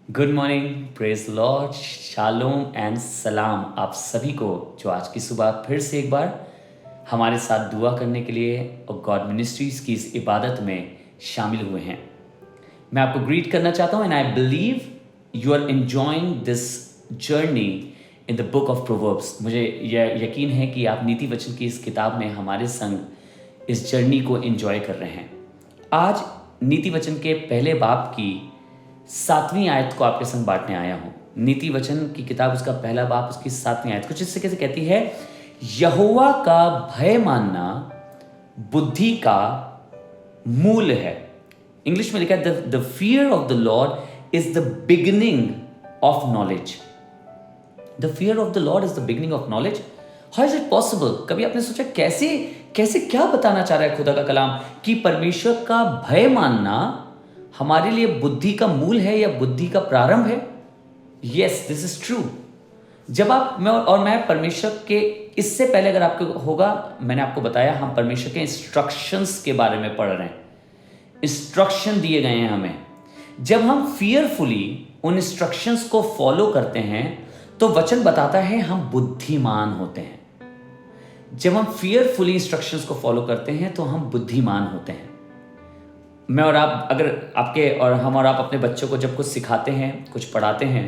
Good morning, praise Lord, shalom and सलाम आप सभी को जो आज की सुबह फिर से एक बार हमारे साथ दुआ करने के लिए और गॉड मिनिस्ट्रीज की इस इबादत में शामिल हुए हैं। मैं आपको ग्रीट करना चाहता हूँ and I believe you are enjoying this journey in the book of Proverbs. मुझे यह यकीन है कि आप नीति वचन की इस किताब में हमारे संग इस जर्नी को एंजॉय कर रहे हैं। आज नीति वचन के पहले बाब की 7वीं आयत को आपके संग बांटने आया हूं। नीति वचन की किताब उसका पहला बाब उसकी 7वीं आयत कुछ इस कैसे कहती है, यहोवा का भय मानना बुद्धि का मूल है। इंग्लिश में लिखा है the fear of the Lord is the beginning of knowledge. The fear of the Lord is the beginning of knowledge. How is it possible? कभी आपने सोचा कैसे कैसे क्या बताना चाह रहा है खुदा का कलाम कि परमेश्वर का भय मानना हमारे लिए बुद्धि का मूल है या बुद्धि का प्रारंभ है? Yes, this is true. जब आप मैं परमेश्वर के इससे पहले अगर आपको होगा, मैंने आपको बताया हम परमेश्वर के इंस्ट्रक्शंस के बारे में पढ़ रहे हैं। इंस्ट्रक्शन दिए गए हैं हमें। जब हम फियरफुली उन इंस्ट्रक्शंस को फॉलो करते हैं तो वचन बताता है हम बुद्धिमान होते हैं। जब हम फियरफुली इंस्ट्रक्शंस को फॉलो करते हैं तो हम बुद्धिमान होते हैं। मैं और आप अगर आपके और हम और आप अपने बच्चों को जब कुछ सिखाते हैं, कुछ पढ़ाते हैं,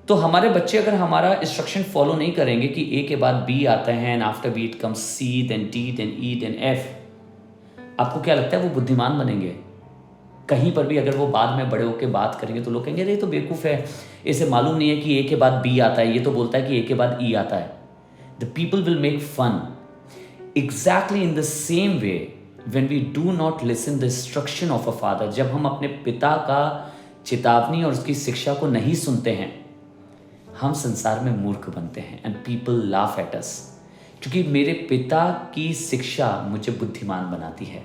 तो हमारे बच्चे अगर हमारा इंस्ट्रक्शन फॉलो नहीं करेंगे कि ए के बाद बी आता है and after B it comes C then D then E then F, आपको क्या लगता है वो बुद्धिमान बनेंगे? कहीं पर भी अगर वो बाद में बड़े होकर बात करेंगे तो लोग कहेंगे अरे ये तो बेवकूफ़ है, इसे मालूम नहीं है कि ए के बाद बी आता है, ये तो बोलता है कि ए के बाद ई आता है। The people will make fun. Exactly in the same way when we do not listen the instruction of a father, जब हम अपने पिता का चेतावनी और उसकी शिक्षा को नहीं सुनते हैं, हम संसार में मूर्ख बनते हैं and people laugh at us. क्योंकि मेरे पिता की शिक्षा मुझे बुद्धिमान बनाती है।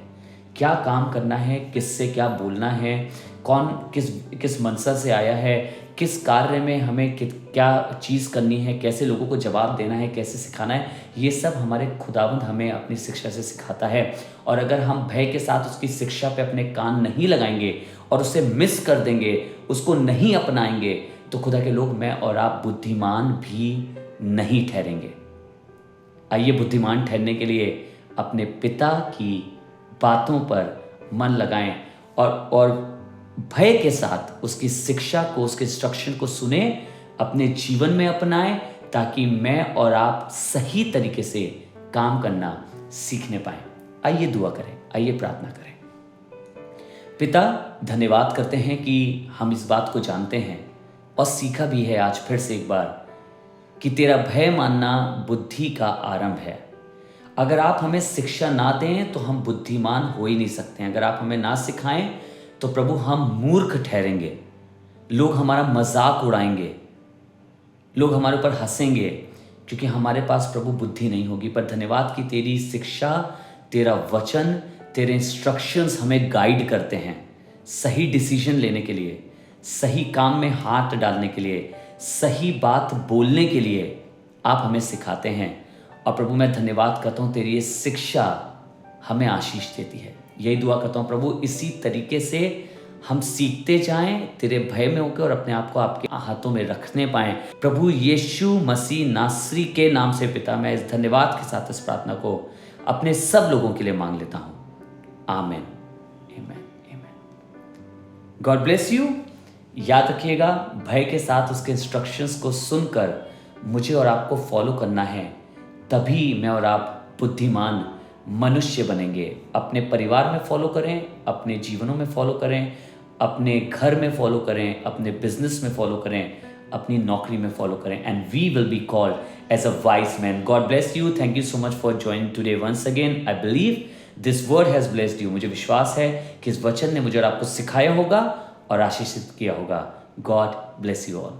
क्या काम करना है, किससे क्या बोलना है, कौन किस मनसा से आया है, किस कार्य में हमें क्या चीज़ करनी है, कैसे लोगों को जवाब देना है, कैसे सिखाना है, ये सब हमारे खुदावंद हमें अपनी शिक्षा से सिखाता है। और अगर हम भय के साथ उसकी शिक्षा पे अपने कान नहीं लगाएंगे और उसे मिस कर देंगे, उसको नहीं अपनाएंगे, तो खुदा के लोग, मैं और आप बुद्धिमान भी नहीं ठहरेंगे। आइए बुद्धिमान ठहरने के लिए अपने पिता की बातों पर मन लगाएं और भय के साथ उसकी शिक्षा को, उसके इंस्ट्रक्शन को सुने, अपने जीवन में अपनाएं, ताकि मैं और आप सही तरीके से काम करना सीखने पाएं। आइए दुआ करें, आइए प्रार्थना करें। पिता, धन्यवाद करते हैं कि हम इस बात को जानते हैं और सीखा भी है आज फिर से एक बार कि तेरा भय मानना बुद्धि का आरंभ है। अगर आप हमें शिक्षा ना दें तो हम बुद्धिमान हो ही नहीं सकते हैं। अगर आप हमें ना सिखाएं तो प्रभु हम मूर्ख ठहरेंगे। लोग हमारा मजाक उड़ाएंगे, लोग हमारे ऊपर हंसेंगे, क्योंकि हमारे पास प्रभु बुद्धि नहीं होगी। पर धन्यवाद कि तेरी शिक्षा, तेरा वचन, तेरे इंस्ट्रक्शंस हमें गाइड करते हैं सही डिसीजन लेने के लिए, सही काम में हाथ डालने के लिए, सही बात बोलने के लिए आप हमें सिखाते हैं। और प्रभु मैं धन्यवाद करता हूँ, तेरी ये शिक्षा हमें आशीष देती है। यही दुआ करता हूँ प्रभु, इसी तरीके से हम सीखते जाएं, तेरे भय में होकर और अपने आप को आपके हाथों में रखने पाएं। प्रभु यीशु मसीह नासरी के नाम से पिता, मैं इस धन्यवाद के साथ इस प्रार्थना को अपने सब लोगों के लिए मांग लेता हूँ। आमीन, आमीन, आमीन। God bless you. याद रखिएगा, भय के साथ उसके इंस्ट्रक्शंस को सुनकर मुझे और आपको फॉलो करना है, तभी मैं और आप बुद्धिमान मनुष्य बनेंगे। अपने परिवार में फॉलो करें, अपने जीवनों में फॉलो करें, अपने घर में फॉलो करें, अपने बिजनेस में फॉलो करें, अपनी नौकरी में फॉलो करें, and we will be called as a wise man. God bless you. Thank you so much for joining today once again. I believe this word has blessed you. मुझे विश्वास है कि इस वचन ने मुझे और आपको सिखाया होगा और आशीषित किया होगा। God bless you all.